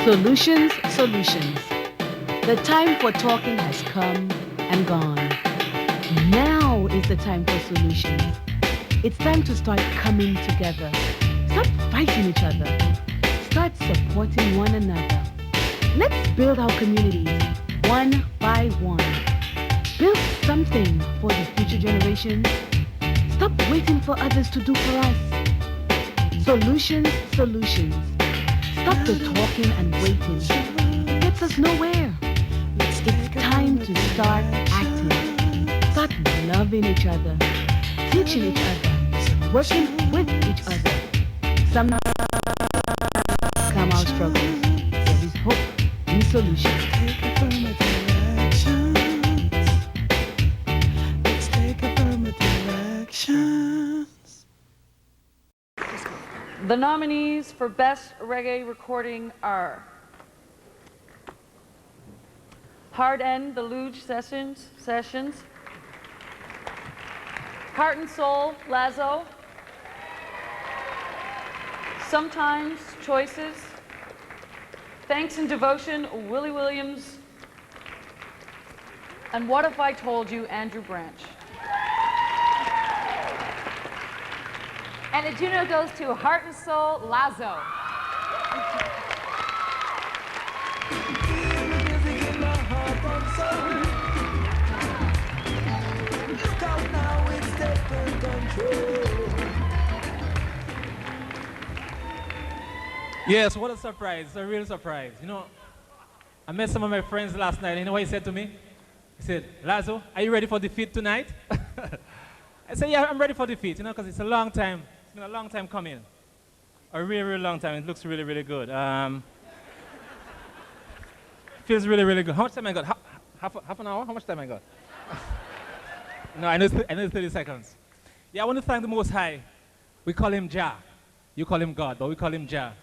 Solutions, solutions. The time for talking has come and gone. Now is the time for solutions. It's time to start coming together. Stop fighting each other. Start supporting one another. Let's build our communities one by one. Build something for the future generations. Stop waiting for others to do for us. Solutions, solutions. Stop the talking and waiting. It gets us nowhere. It's time to start acting. Start loving each other, teaching each other, working with each other. Some come our struggles. There is hope in solutions. Let's take affirmative actions. The nominees for Best Reggae Recording are Hard End, The Luge Sessions, Heart and Soul, Lazo, Sometimes, Choices, Thanks and Devotion, Willie Williams, and What If I Told You, Andrew Branch. And the Juno goes to Heart and Soul, Lazo. Yes, what a surprise. It's a real surprise. You know, I met some of my friends last night. You know what he said to me? He said, Lazo, are you ready for defeat tonight? I said, yeah, I'm ready for defeat, you know, because it's a long time. It's been a long time coming. A really, really long time. It looks really, really good. Feels really, really good. How much time I got? Half an hour? How much time I got? No, I know it's 30 seconds. Yeah, I want to thank the Most High. We call him Jah. You call him God, but we call him Jah.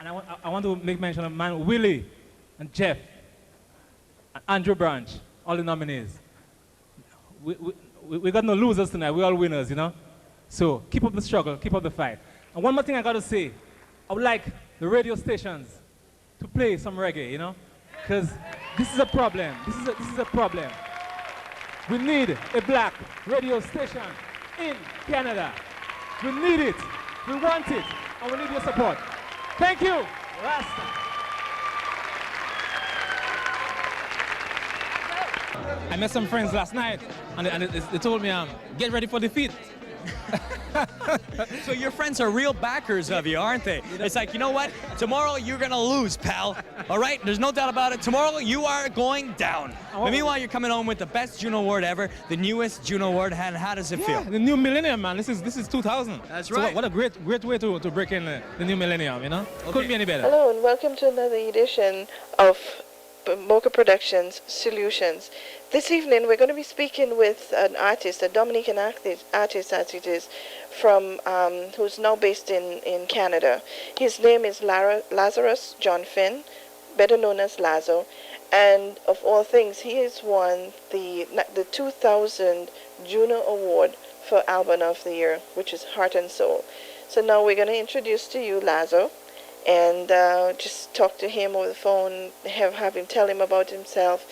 And I want to make mention of man Willie and Jeff and Andrew Branch, all the nominees. We got no losers tonight. We're all winners, you know? So keep up the struggle, keep up the fight. And one more thing I got to say. I would like the radio stations to play some reggae, you know? Because this is a problem. This is a problem. We need a black radio station in Canada. We need it. We want it. And we need your support. Thank you. Rasta. I met some friends last night, and they told me, get ready for defeat. So your friends are real backers of you, aren't they? It's like, you know what? Tomorrow you're going to lose, pal. All right? There's no doubt about it. Tomorrow you are going down. But meanwhile, you're coming home with the best Juno Award ever, the newest Juno Award. And how does it feel? The new millennium, man. This is 2000. That's so right. What a great way to break in the new millennium, you know? Okay. Couldn't be any better. Hello and welcome to another edition of Mocha Productions Solutions. This evening we're going to be speaking with an artist, a Dominican artist as it is, from who's now based in Canada. His name is Lazarus JnoFinn, better known as Lazo, and of all things he has won the 2000 Juno Award for Album of the Year, which is Heart and Soul. So now we're going to introduce to you Lazo, and just talk to him over the phone, have him tell him about himself,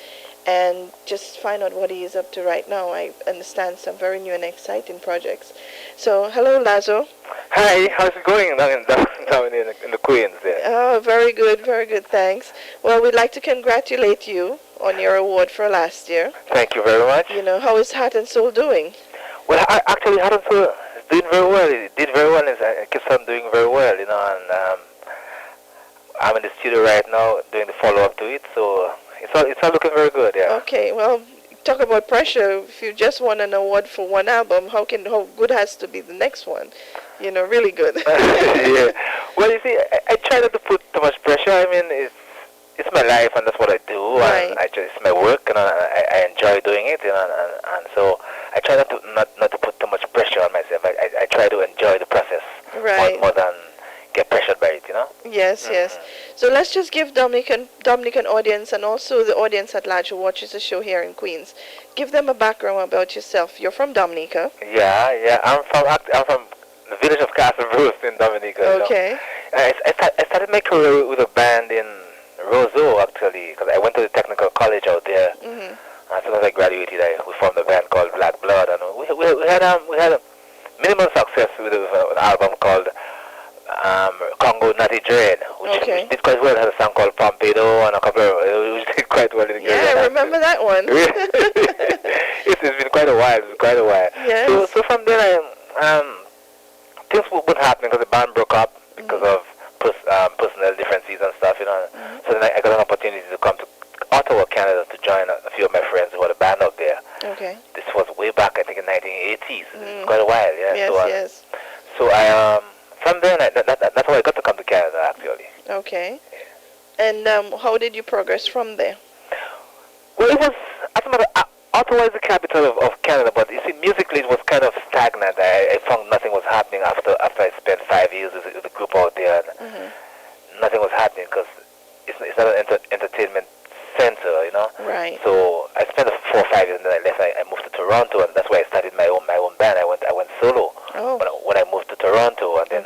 and just find out what he is up to right now. I understand some very new and exciting projects. So, hello, Lazo. Hi, how's it going down in the Queens there? Oh, very good, thanks. Well, we'd like to congratulate you on your award for last year. Thank you very much. You know, how is Heart and Soul doing? Well, actually, Heart and Soul is doing very well. It did very well, and it keeps on doing very well, you know, and I'm in the studio right now doing the follow-up to it, so it's all looking very good, yeah. Okay, well, talk about pressure. If you just won an award for one album, how good has to be the next one? You know, really good. Yeah. Well, you see, I try not to put too much pressure. I mean, it's my life, and that's what I do. Right. And it's my work, and I enjoy doing it, you know, and so I try not to put too much pressure on myself. I try to enjoy the process more than get pressured by it, you know? Yes, yes. So let's just give Dominican audience and also the audience at large who watches the show here in Queens, give them a background about yourself. You're from Dominica. Yeah. I'm from the village of Castle Bruce in Dominica. Okay. You I started my career with a band in Roseau, actually, because I went to the technical college out there. As soon as I graduated, we formed a band called Black Blood, and we had a minimal success with an album called Congo Natty Dread, which did quite well. It had a song called Pompeido and a couple of, which did quite well in the Yeah, I remember that one. It's been quite a while. Yes. So from then, things would happen because the band broke up because of personnel differences and stuff, you know. So then I got an opportunity to come to Ottawa, Canada, to join a few of my friends who had a band out there. Okay. This was way back, I think, in 1980s. It's quite a while, yeah. Yes, so I from then, that's how I got to come to Canada, actually. Okay. And how did you progress from there? Well, it was, as a matter Ottawa is the capital of Canada, but you see, musically it was kind of stagnant. I found nothing was happening after I spent 5 years with the group out there. And nothing was happening because it's not an entertainment center, you know. Right. So I spent 4 or 5 years, and then I left. I moved to Toronto, and that's where I started my own band. I went solo when I moved to Toronto, and then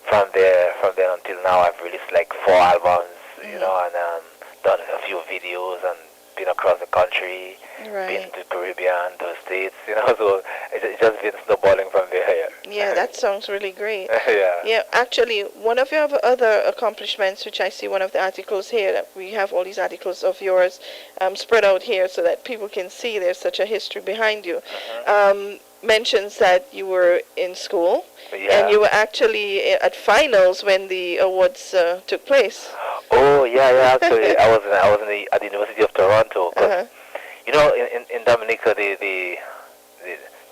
from there until now, I've released like 4 albums, you know, and done a few videos and been across the country, been to the Caribbean, to the States, you know. So it's just been snowballing from there. Yeah, that sounds really great. Yeah. Yeah, actually, one of your other accomplishments, which I see one of the articles here, that we have all these articles of yours spread out here so that people can see there's such a history behind you, mentions that you were in school and you were actually at finals when the awards took place. Oh, yeah, actually, I was at the University of Toronto. You know, in Dominica, the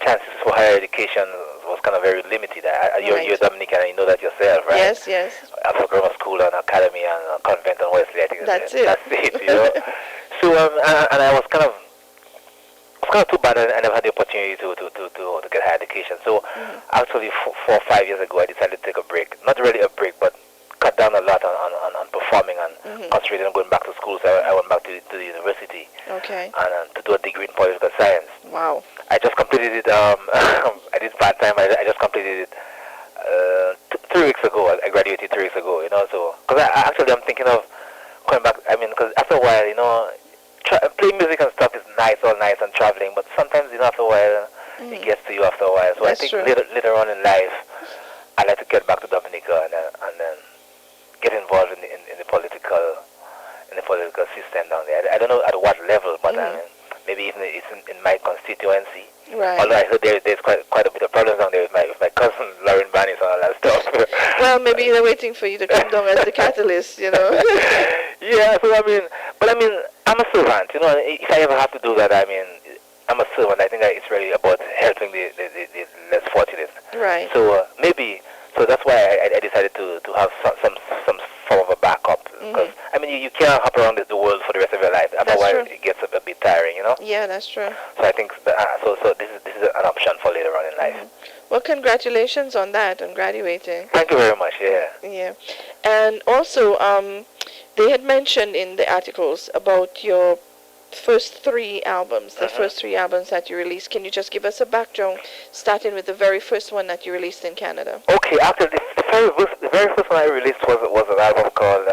chances for higher education was kind of very limited. You're Dominican, and you know that yourself, right? Yes. After grammar school and academy and convent and Wesley, I think that's it, you know. So, and I was kind of too bad. I never had the opportunity to get higher education. So, actually, 4 or 5 years ago, I decided to take a break. Not really a break, but cut down a lot on performing and concentrating on going back to school. So I went back to the university. Okay. And to do a degree in political science. Wow. I just completed it. I did part time. I just completed it 3 weeks ago. I graduated 3 weeks ago. You know, so because I'm thinking of going back. I mean, because after a while, you know, playing music and stuff is all nice and traveling, but sometimes, you know, after a while, it gets to you after a while. So That's I think later on in life, I'd like to get back to Dominica and then get involved in the political system down there. I don't know at what level, but I mean, maybe even it's in my constituency. Right. Although I heard there's quite a bit of problems down there with my cousin Lauren Bannis and all that stuff. Well, maybe they're waiting for you to come down as the catalyst, you know. Yeah. So I mean, I'm a servant. You know, if I ever have to do that, I mean, I'm a servant. I think that it's really about helping the less fortunate. Right. So so that's why I decided to have some form of a backup. Because I mean, you can't hop around the world for the rest of your life. Otherwise, it gets a bit tiring, you know. Yeah, that's true. So I think so this is an option for later on in life. Well, congratulations on that, on graduating. Thank you very much. Yeah. Yeah, and also they had mentioned in the articles about your first 3 albums, the first 3 albums that you released. Can you just give us a background, starting with the very first one that you released in Canada? Okay, after the very first one I released was an album called,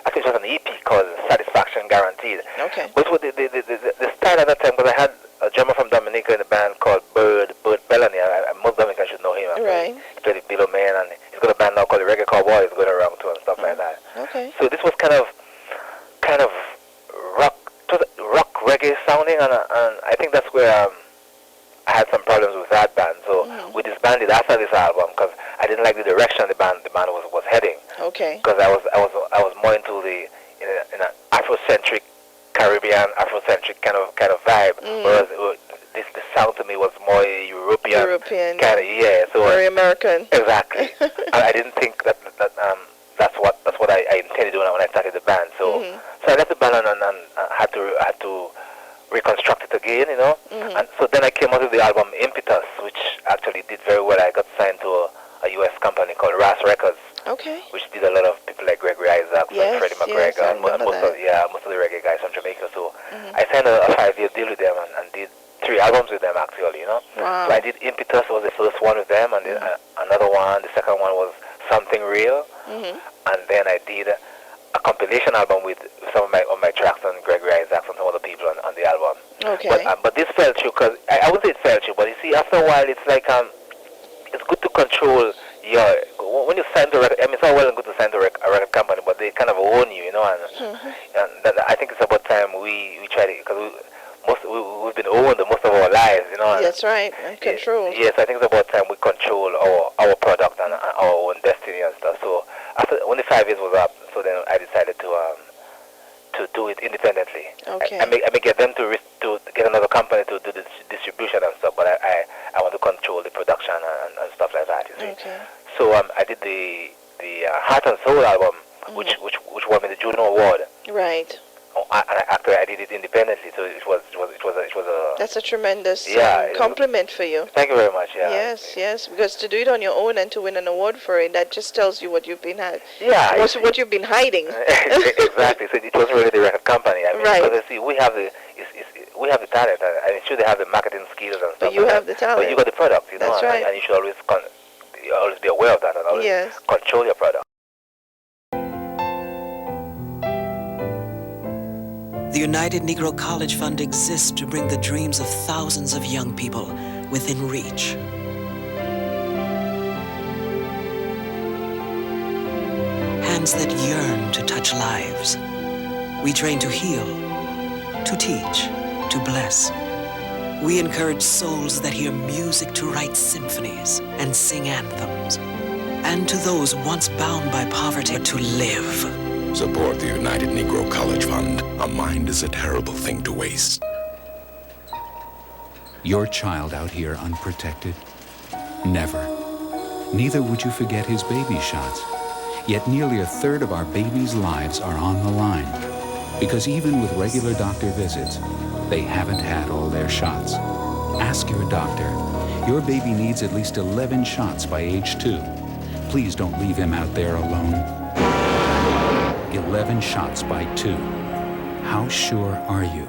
actually it was an EP called Satisfaction Guaranteed. Okay. Which was the style at that time, because I had a drummer from Dominica in a band called Bud Bellany. Most Dominicans should know him. Right. He played the Below Man, and he's got a band now called the Reggae Cowboys going around too and stuff like that. Okay. So this was kind of rock reggae sounding, and I think that's where I had some problems with that band. So we disbanded after this album because I didn't like the direction the band was heading. Okay. Because I was more into in an Afrocentric Caribbean Afrocentric kind of vibe, whereas the sound to me was more European kind of so very American. Exactly. And I didn't think that's what I intended doing when I started the band. So I left the band and had to reconstruct it again, you know. And so then I came out with the album Impetus, which actually did very well. I got signed to a U.S. company called Ras Records. Okay. Which did a lot of people like Gregory Isaacs and Freddie McGregor and most of the reggae guys from Jamaica. So I signed a 5-year deal with them and did 3 albums with them actually, you know. Wow. So I did Impetus, was the first one with them, and then another one. The second one was something real. And then I did a compilation album with some of my tracks on Gregory Isaacs and some other people on the album. Okay. But this fell through because I would say it fell through, but you see, after a while, it's like it's good to control your when you sign to a record. I mean, it's all well and good to sign to a record company, but they kind of own you, you know. And that, I think it's about time we try to, because we've been owned most of our lives, you know. That's right, and control. Yes, I think it's about time we control our product and our own destiny and stuff. So when the 5 years was up, so then I decided to do it independently. Okay. I may get them to get another company to do the distribution and stuff, but I want to control the production and stuff like that. You see. Okay. So I did the Heart and Soul album, which won me the Juno Award. Right. Actually, I did it independently, so it was a. That's a tremendous compliment for you. Thank you very much. Yeah. Yes, because to do it on your own and to win an award for it, that just tells you what you've been what you've been hiding. Exactly. So it wasn't really the record company. I mean, right. Because you see, we have the talent, and it's true they have the marketing skills and stuff. But you have the talent. But you got the product, you know. That's right. And you should always be aware of that and always control your product. The United Negro College Fund exists to bring the dreams of thousands of young people within reach. Hands that yearn to touch lives. We train to heal, to teach, to bless. We encourage souls that hear music to write symphonies and sing anthems. And to those once bound by poverty to live. Support the United Negro College Fund. A mind is a terrible thing to waste. Your child out here unprotected? Never. Neither would you forget his baby shots. Yet nearly a third of our babies' lives are on the line. Because even with regular doctor visits, they haven't had all their shots. Ask your doctor. Your baby needs at least 11 shots by age 2. Please don't leave him out there alone. 11 shots by 2. How sure are you?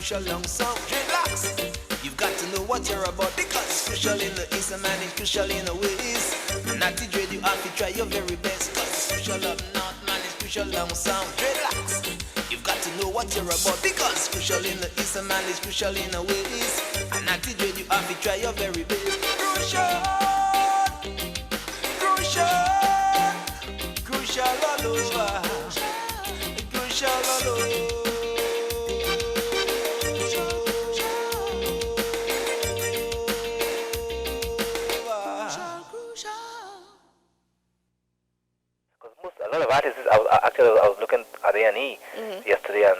crucial long sound. Dreadlocks. You've got to know what you're about because it's crucial in the east and man, it's crucial in the west. Not to dread, you have to try your very best because it's crucial up north, man, it's crucial long sound. Dreadlocks. You've got to know what you're about because it's crucial in the east and man, it's crucial in the west. And not to dread, you have to try your very best. Crucial, crucial, crucial all over, crucial all over. A lot of artists. I was looking at A&E yesterday, and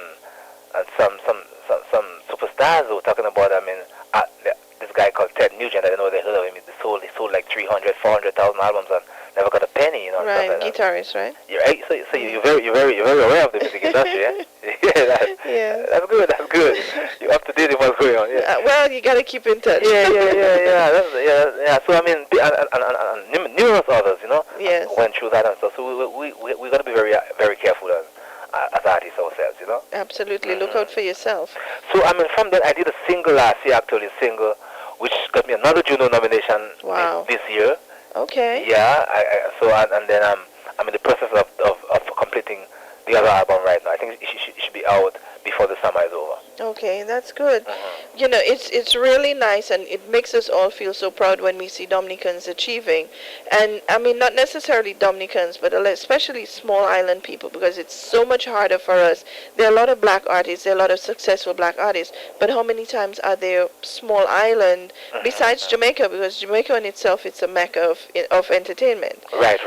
some superstars were talking about. I mean, this guy called Ted Nugent. I don't know if they heard of him. He sold like 300, 400,000 albums and never got a penny. You know, right? Like guitarist, right? Yeah, right. So you're very aware of the music industry, yeah? Yeah, that's good. That's good. You're up to date with what's going on. Yeah. Well, you gotta keep in touch. Yeah. So I mean, and numerous others, you know, went through that and stuff. So we got to be very careful as artists ourselves, you know. Absolutely. Look out for yourself. So I mean, from that, I did a single last year, actually, which got me another Juno nomination this year. Okay. Yeah. And then I'm in the process of completing the other album right now. I think it should be out before the summer is over. Okay, that's good. You know, it's really nice, and it makes us all feel so proud when we see Dominicans achieving. And I mean, not necessarily Dominicans, but especially small island people, because it's so much harder for us. There are a lot of black artists, there are a lot of successful black artists, but how many times are there small island, besides Jamaica, because Jamaica in itself, it's a mecca of entertainment. Right.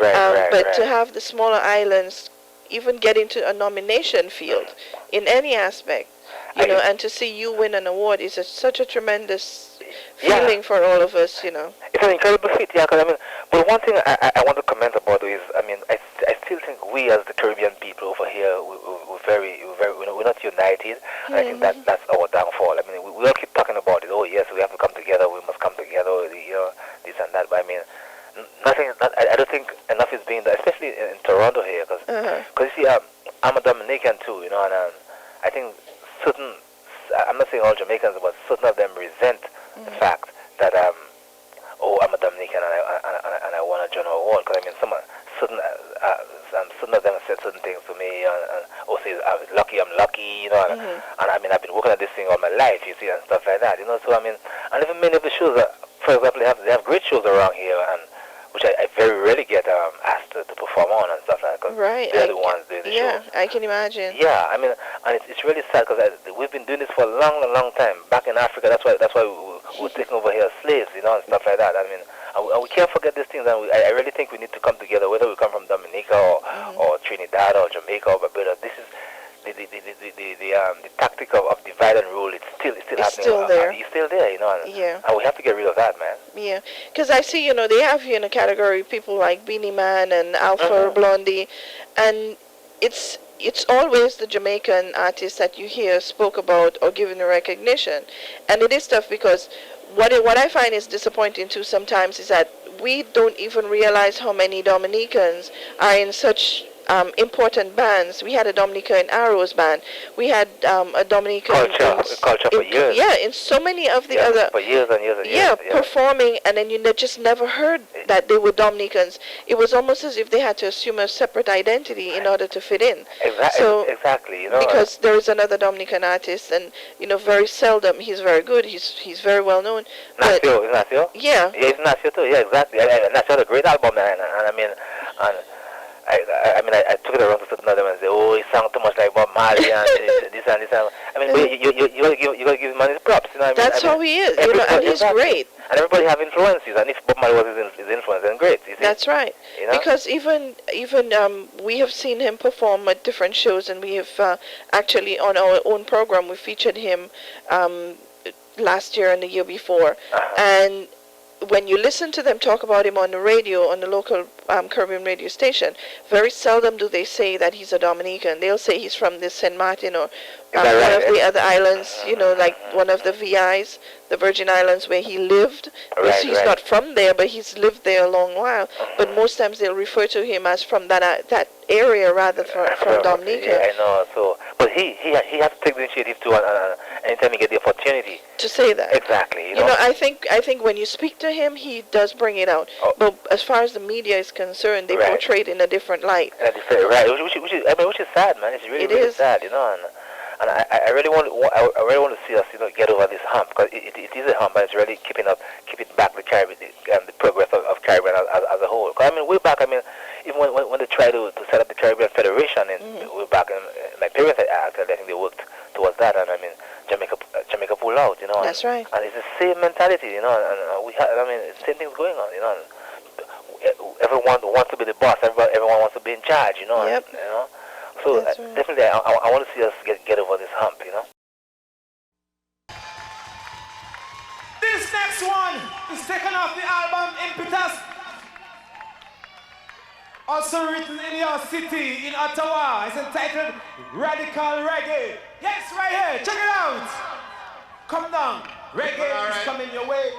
But to have the smaller islands even get into a nomination field in any aspect, you know, and to see you win an award is such a tremendous feeling for all of us, you know. It's an incredible feat, yeah, because I mean, but one thing I want to comment about is, I mean, I still think we as the Caribbean people over here, we're not united, and I think that's our downfall. I mean, we all keep talking about it, oh yes, we have to come together, we must come together, you know, this and that, but I mean, I don't think enough is being done, especially in Toronto here, because you see, I'm a Dominican too, you know, and I think certain, I'm not saying all Jamaicans, but certain of them resent the fact that I'm a Dominican and I want a John award, because I mean certain of them said certain things to me and say I'm lucky, you know, and I mean I've been working at this thing all my life, you see, and stuff like that, you know. So I mean, and even many of the shows, for example, they have great shows around here, and which I very rarely get asked to perform on and stuff like that, because they're the ones doing the shows. Yeah, I can imagine. Yeah, I mean, and it's really sad because we've been doing this for a long time. Back in Africa, that's why we were taking over here as slaves, you know, and stuff like that. I mean, and we can't forget these things, and I really think we need to come together, whether we come from Dominica or Trinidad or Jamaica or Barbados. This is the tactic of divide and rule. It's still happening. Still there. It's still there, you know. And we have to get rid of that, man. Yeah, because I see, you know, they have you in a category people like Beanie Man and Alpha Blondie, and it's always the Jamaican artists that you hear spoke about or given the recognition, and it is tough because what I find is disappointing too sometimes is that we don't even realize how many Dominicans are in such important bands. We had a Dominica in Arrows band. We had a Dominica culture for years. Yeah, in so many of the other for years and years and years. Yeah, performing, and then you just never heard that they were Dominicans. It was almost as if they had to assume a separate identity in order to fit in. Exactly. You know, because there is another Dominican artist, and you know, very seldom he's very good. He's very well known. Ignacio. Yeah. Yeah, Ignacio too. Yeah, exactly. Ignacio had a great album, and I mean, I took it around to certain of them and say, oh, he sang too much like Bob Marley and this and this. I mean, you gotta give him his props, you know. That's how he is, you know, and he's great. And everybody have influences, and if Bob Marley was his influence, then great. You see? That's right. You know? Because even we have seen him perform at different shows, and we have actually on our own program we featured him last year and the year before, and when you listen to them talk about him on the radio, on the local Caribbean radio station, very seldom do they say that he's a Dominican. They'll say he's from this St. Martin or one of the other islands, you know, like one of the VIs, the Virgin Islands, where he lived. He's not from there, but he's lived there a long while. But most times they'll refer to him as from that area rather from Dominica. Yeah, I know. So, but he has to take the initiative to anytime he get the opportunity to say that. Exactly. You know, I think when you speak to him, he does bring it out. But as far as the media is concerned, they portray it in a different light. Right, which is sad, man. It's really sad, you know. And I really want to see us, you know, get over this hump, because it is a hump, and it's really keeping back the Caribbean, the progress of Caribbean as a whole. Because I mean, way back, I mean, even when they tried to set up the Caribbean Federation, way back, and my parents had acted, I think they worked towards that, and I mean, Jamaica pulled out, you know. That's right. And it's the same mentality, you know, and same thing's going on, you know. Everyone wants to be the boss. Everyone wants to be in charge, you know. Yep. You know. So definitely, I want to see us get over this hump, you know. This next one is taken off the album Impetus. Also written in your city, in Ottawa. It's entitled Radical Reggae. Yes, right here. Check it out. Come down. Reggae is coming your way.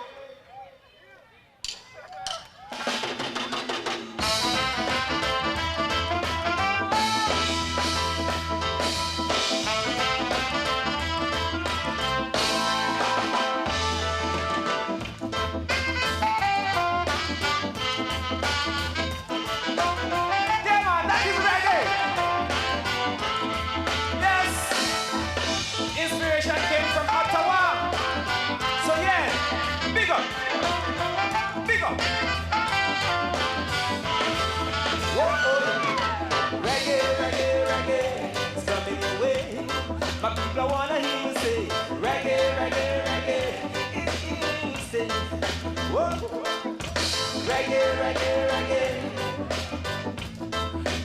My people wanna hear you say reggae, reggae, reggae. Say, whoa. Reggae, reggae, reggae.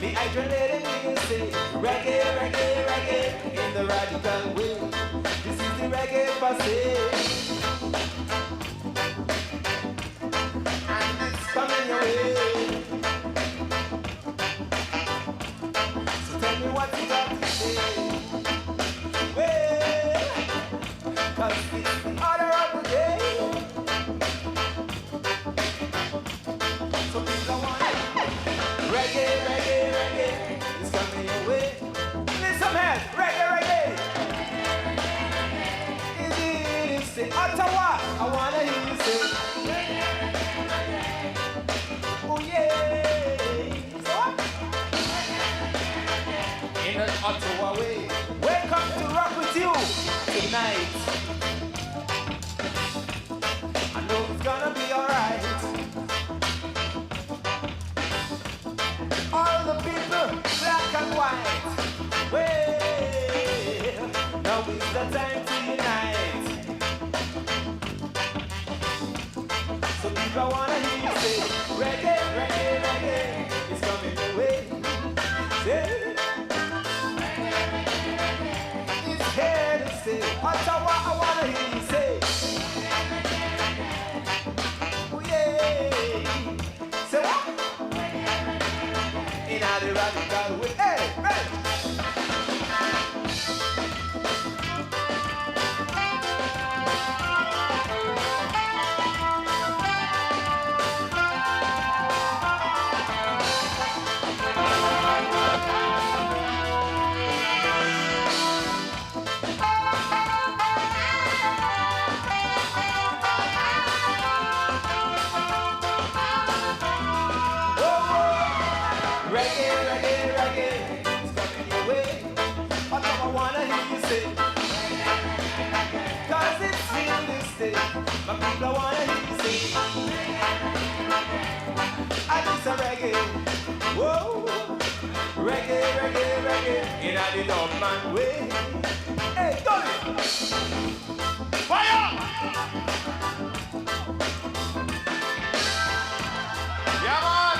Me hydrated hear you say reggae, reggae, reggae. In the radical way. This is the reggae passage. And it's coming your way. So tell me what you got to say. Cause it's the order of the day. So people want reggae, reggae, reggae. It's coming your way. Listen, man, reggae, reggae. It is the Ottawa. I wanna hear you say. Oh yeah. So what? In an Ottawa way. Welcome to rock with you tonight. I know it's gonna be alright. All the people, black and white. Well, now is the time to unite. So people wanna hear you say reggae, reggae, reggae. It's coming your way. Say. Here to say, Ottawa, I wanna hear you say. Oh yeah. Say what? In a radical way. Hey, hey. My people wanna hear you sing. I do some reggae. Whoa. Reggae, reggae, reggae. In a the dumb man way. Hey, go it. Fire! Yeah, man.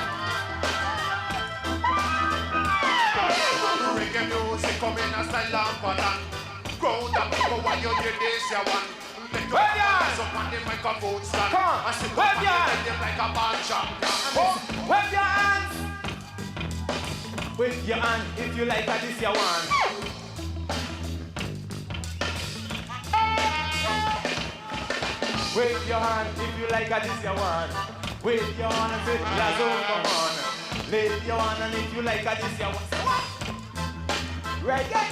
Reggae music come in a style and pattern. Ground up, go while you hear this, you want. Wave your hands up on the microphone stand. Come on, wave your hands like a band champion. Wave your hands. Wave your hand if you like that this you want. Wave your hand if you like a this you want. Wave your hand and say, Lazo, come on. Wave your hand and if you like a this you want. Say what? Reggae.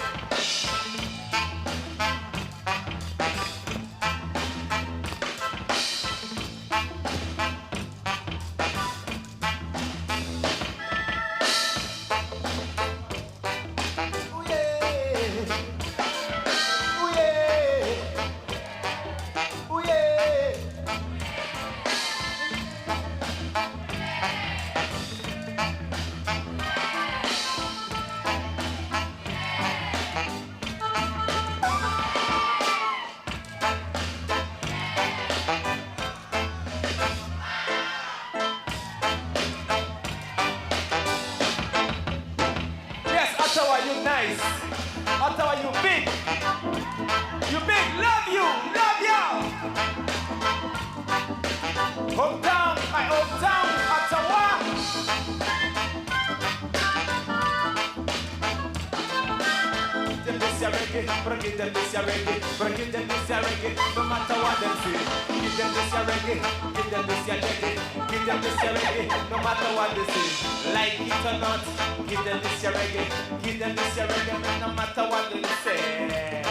Give them this reggae, no matter what them say. Give them this reggae, give them this reggae, give them this reggae, no matter what they say. Like it or not, give them this reggae, give them this reggae, no matter what they say.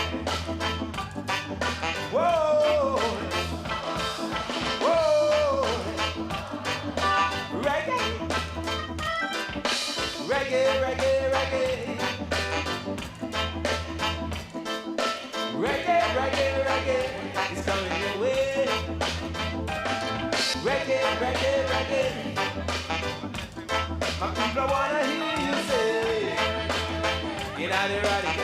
Whoa, whoa, reggae, reggae, reggae, reggae. Reggae, reggae, reggae is coming your way. Reggae, reggae, reggae. My people wanna hear you say, get out there, right?